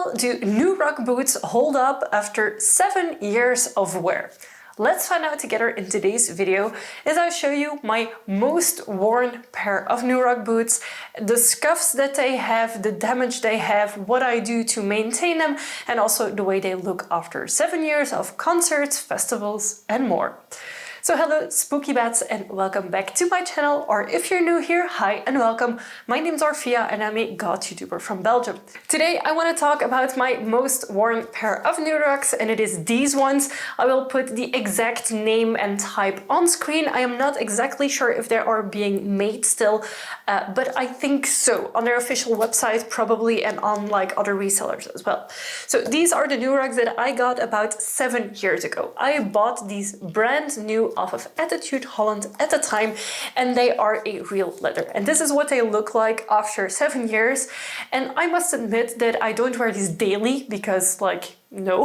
well do new rock boots hold up after 7 years of wear? Let's find out together in today's video as I show you my most worn pair of new rock boots, the scuffs that they have, the damage they have, what I do to maintain them, and also the way they look after 7 years of concerts, festivals, and more. So hello spooky bats and welcome back to my channel, or if you're new here, hi and welcome. My name's Orphea and I'm a god YouTuber from Belgium. Today I want to talk about my most worn pair of new rocks, and it is these ones. I will put the exact name and type on screen. I am not exactly sure if they are being made still, but I think so, on their official website probably, and on like other resellers as well. So these are the new rocks that I got about 7 years ago. I bought these brand new off of Attitude Holland at the time, and they are a real leather. And this is what they look like after 7 years. And I must admit that I don't wear these daily because, like, no,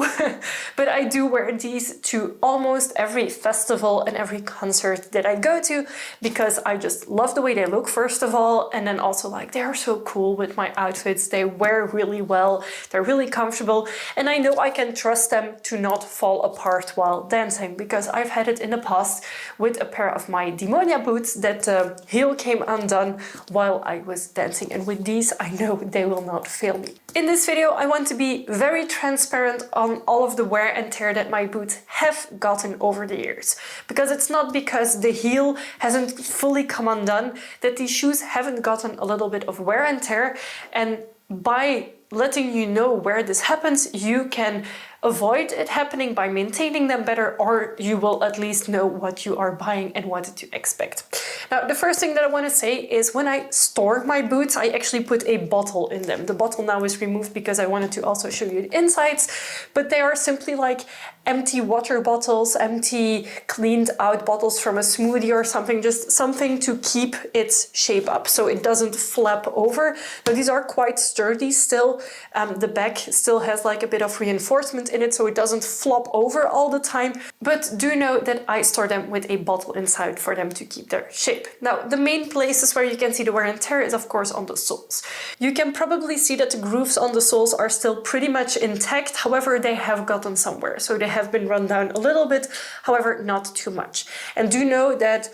but I do wear these to almost every festival and every concert that I go to because I just love the way they look, first of all, and then also like they are so cool with my outfits. They wear really well, they're really comfortable, and I know I can trust them to not fall apart while dancing, because I've had it in the past with a pair of my Demonia boots that the heel came undone while I was dancing, and with these I know they will not fail me. In this video I want to be very transparent on all of the wear and tear that my boots have gotten over the years, because it's not because the heel hasn't fully come undone that these shoes haven't gotten a little bit of wear and tear, and by letting you know where this happens, you can avoid it happening by maintaining them better, or you will at least know what you are buying and what to expect. Now, the first thing that I want to say is when I store my boots, I actually put a bottle in them. The bottle now is removed because I wanted to also show you the insides, but they are simply like empty water bottles, empty cleaned out bottles from a smoothie or something, just something to keep its shape up so it doesn't flap over. Now, these are quite sturdy still. The back still has like a bit of reinforcement in it so it doesn't flop over all the time, but do know that I store them with a bottle inside for them to keep their shape. Now, the main places where you can see the wear and tear is of course on the soles. You can probably see that the grooves on the soles are still pretty much intact, however they have gotten somewhere, so they have been run down a little bit, however not too much. And do know that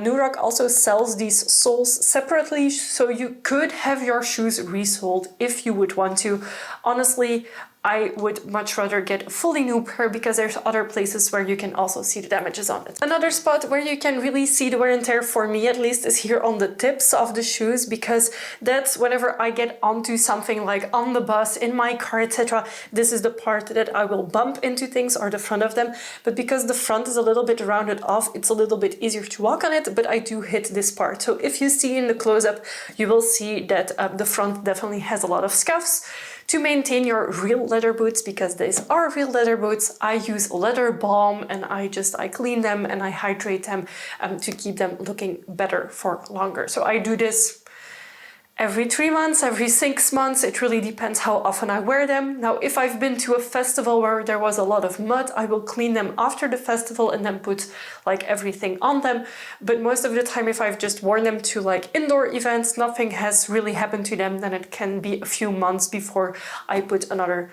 New Rock also sells these soles separately, so you could have your shoes resoled if you would want to. Honestly, I would much rather get a fully new pair because there's other places where you can also see the damages on it. Another spot where you can really see the wear and tear, for me at least, is here on the tips of the shoes, because that's whenever I get onto something like on the bus, in my car, etc. This is the part that I will bump into things, or the front of them, but because the front is a little bit rounded off, it's a little bit easier to walk on it, but I do hit this part. So if you see in the close-up, you will see that the front definitely has a lot of scuffs. To maintain your real leather boots, because these are real leather boots, I use leather balm, and I clean them and I hydrate them to keep them looking better for longer. So I do this every 3 months, every 6 months, it really depends how often I wear them. Now, if I've been to a festival where there was a lot of mud, I will clean them after the festival and then put like everything on them. But most of the time, if I've just worn them to like indoor events, nothing has really happened to them, then it can be a few months before I put another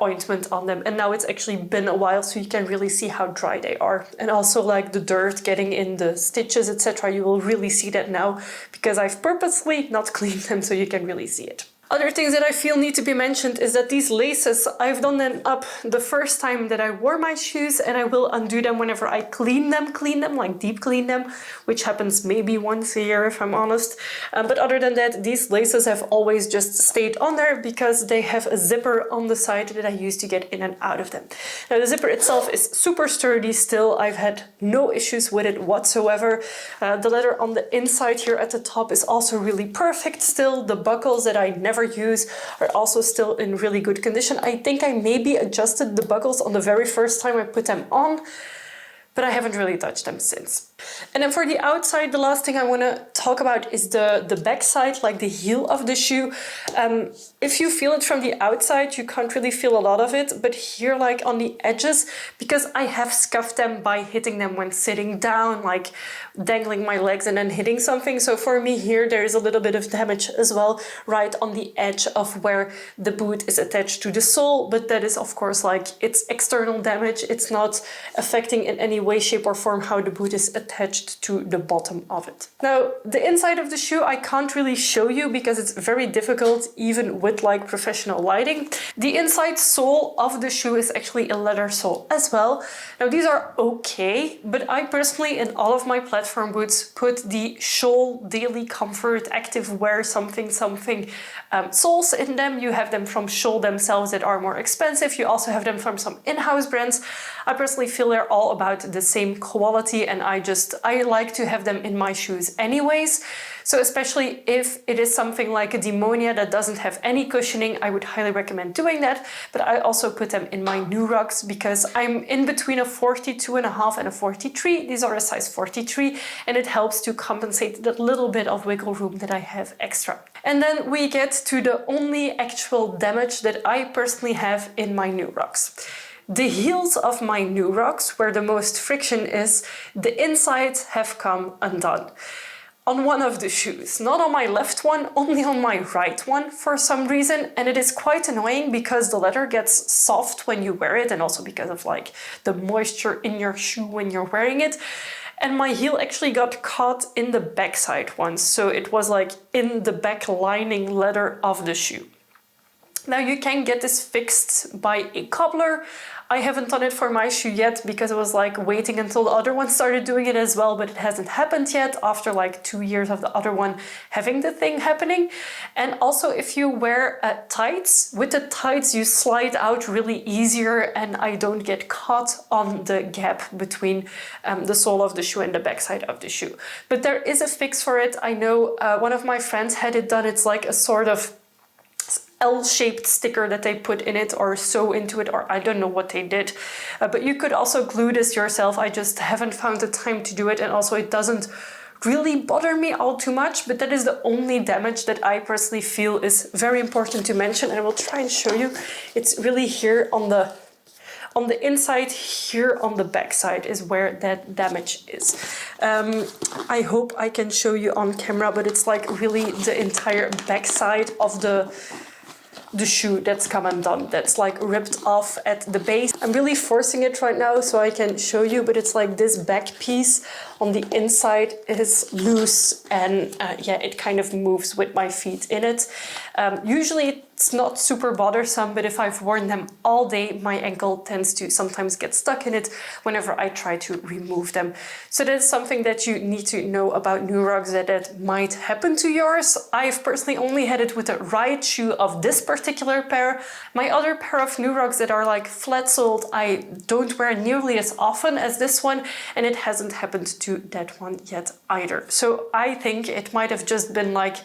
ointment on them. And now it's actually been a while, so you can really see how dry they are. And also like the dirt getting in the stitches, etc. You will really see that now because I've purposely not cleaned them, so you can really see it. Other things that I feel need to be mentioned is that these laces, I've done them up the first time that I wore my shoes, and I will undo them whenever I clean them, like deep clean them, which happens maybe once a year if I'm honest. But other than that, these laces have always just stayed on there because they have a zipper on the side that I use to get in and out of them. Now, the zipper itself is super sturdy still. I've had no issues with it whatsoever. The leather on the inside here at the top is also really perfect still. The buckles that I never use are also still in really good condition. I think I maybe adjusted the buckles on the very first time I put them on, but I haven't really touched them since. And then for the outside, the last thing I want to talk about is the back side, like the heel of the shoe. If you feel it from the outside, you can't really feel a lot of it, but here, like on the edges, because I have scuffed them by hitting them when sitting down, like dangling my legs and then hitting something. So for me here, there is a little bit of damage as well, right on the edge of where the boot is attached to the sole, but that is of course like it's external damage. It's not affecting in any way, shape or form how the boot is attached to the bottom of it. Now, the inside of the shoe I can't really show you because it's very difficult even with like professional lighting. The inside sole of the shoe is actually a leather sole as well. Now these are okay, but I personally in all of my platform boots put the Scholl Daily Comfort Active Wear something soles in them. You have them from Scholl themselves that are more expensive. You also have them from some in-house brands. I personally feel they're all about the same quality, and I like to have them in my shoes anyways. So especially if it is something like a Demonia that doesn't have any cushioning, I would highly recommend doing that. But I also put them in my new rugs because I'm in between a 42.5 and a 43. These are a size 43, and it helps to compensate that little bit of wiggle room that I have extra. And then we get to the only actual damage that I personally have in my new rugs. The heels of my new rugs, where the most friction is, the insides have come undone. On one of the shoes, not on my left one, only on my right one for some reason, and it is quite annoying because the leather gets soft when you wear it, and also because of like the moisture in your shoe when you're wearing it. And my heel actually got caught in the backside once, so it was like in the back lining leather of the shoe. Now you can get this fixed by a cobbler. I haven't done it for my shoe yet because I was like waiting until the other one started doing it as well, but it hasn't happened yet after like 2 years of the other one having the thing happening. And also if you wear tights, with the tights you slide out really easier and I don't get caught on the gap between the sole of the shoe and the backside of the shoe. But there is a fix for it. I know one of my friends had it done. It's like a sort of L-shaped sticker that they put in it or sew into it, or I don't know what they did. But you could also glue this yourself. I just haven't found the time to do it, and also it doesn't really bother me all too much, but that is the only damage that I personally feel is very important to mention, and I will try and show you. It's really here on the inside, here on the back side is where that damage is. I hope I can show you on camera, but it's like really the entire back side of the shoe that's come undone, that's like ripped off at the base. I'm really forcing it right now so I can show you, but it's like this back piece on the inside is loose, and yeah, it kind of moves with my feet in it. Usually it's not super bothersome, but if I've worn them all day, my ankle tends to sometimes get stuck in it whenever I try to remove them. So that's something that you need to know about new rugs, that might happen to yours. I've personally only had it with the right shoe of this particular pair. My other pair of new rugs that are like flat-soled, I don't wear nearly as often as this one, and it hasn't happened to that one yet either. So I think it might have just been like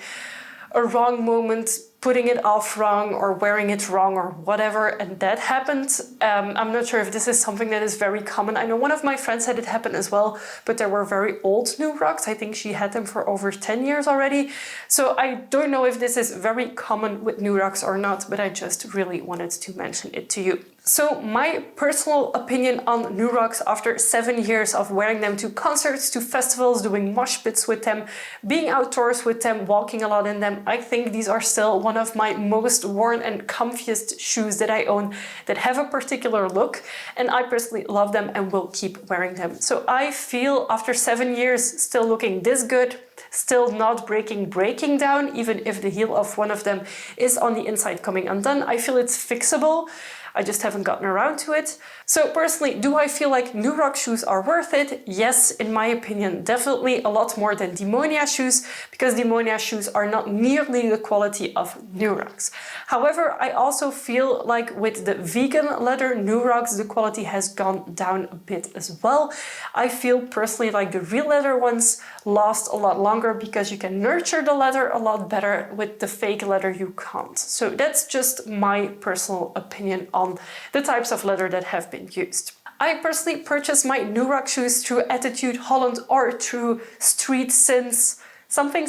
a wrong moment, putting it off wrong or wearing it wrong or whatever, and that happened. I'm not sure if this is something that is very common. I know one of my friends had it happen as well, but there were very old new rugs. I think she had them for over 10 years already. So I don't know if this is very common with new rugs or not, but I just really wanted to mention it to you. So my personal opinion on new rugs after 7 years of wearing them to concerts, to festivals, doing mosh pits with them, being outdoors with them, walking a lot in them, I think these are still one of my most worn and comfiest shoes that I own, that have a particular look, and I personally love them and will keep wearing them. So I feel after 7 years still looking this good, still not breaking down, even if the heel of one of them is on the inside coming undone. I feel it's fixable. I just haven't gotten around to it. So personally, do I feel like new rug shoes are worth it? Yes, in my opinion, definitely a lot more than Demonia shoes, because Demonia shoes are not nearly the quality of new rugs. However, I also feel like with the vegan leather new rugs, the quality has gone down a bit as well. I feel personally like the real leather ones last a lot longer because you can nurture the leather a lot better. With the fake leather you can't. So that's just my personal opinion on the types of leather that have been used. I personally purchased my New Rock shoes through Attitude Holland or through Street Since something.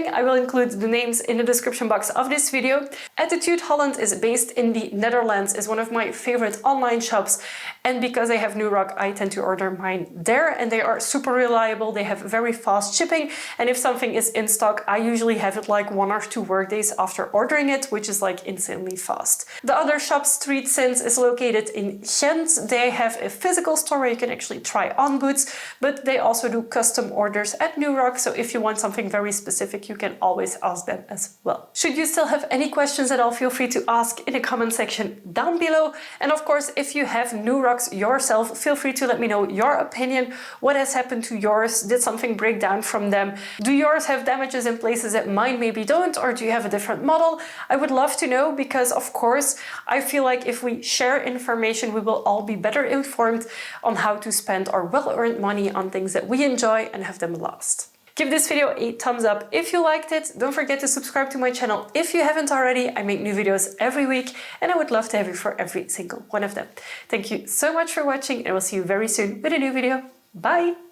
I will include the names in the description box of this video. Attitude Holland is based in the Netherlands, is one of my favorite online shops, and because I have New Rock, I tend to order mine there, and they are super reliable. They have very fast shipping, and if something is in stock, I usually have it like 1 or 2 work days after ordering it, which is like insanely fast. The other shop, Street Since, is located in Ghent. They have a physical store where you can actually try on boots, but they also do custom orders at New Rock, so if you want something very specific, you can always ask them as well. Should you still have any questions at all, feel free to ask in the comment section down below. And of course, if you have New Rocks yourself, feel free to let me know your opinion. What has happened to yours? Did something break down from them? Do yours have damages in places that mine maybe don't? Or do you have a different model? I would love to know, because of course, I feel like if we share information, we will all be better informed on how to spend our well-earned money on things that we enjoy and have them last. Give this video a thumbs up if you liked it. Don't forget to subscribe to my channel if you haven't already. I make new videos every week, and I would love to have you for every single one of them. Thank you so much for watching, and I will see you very soon with a new video. Bye!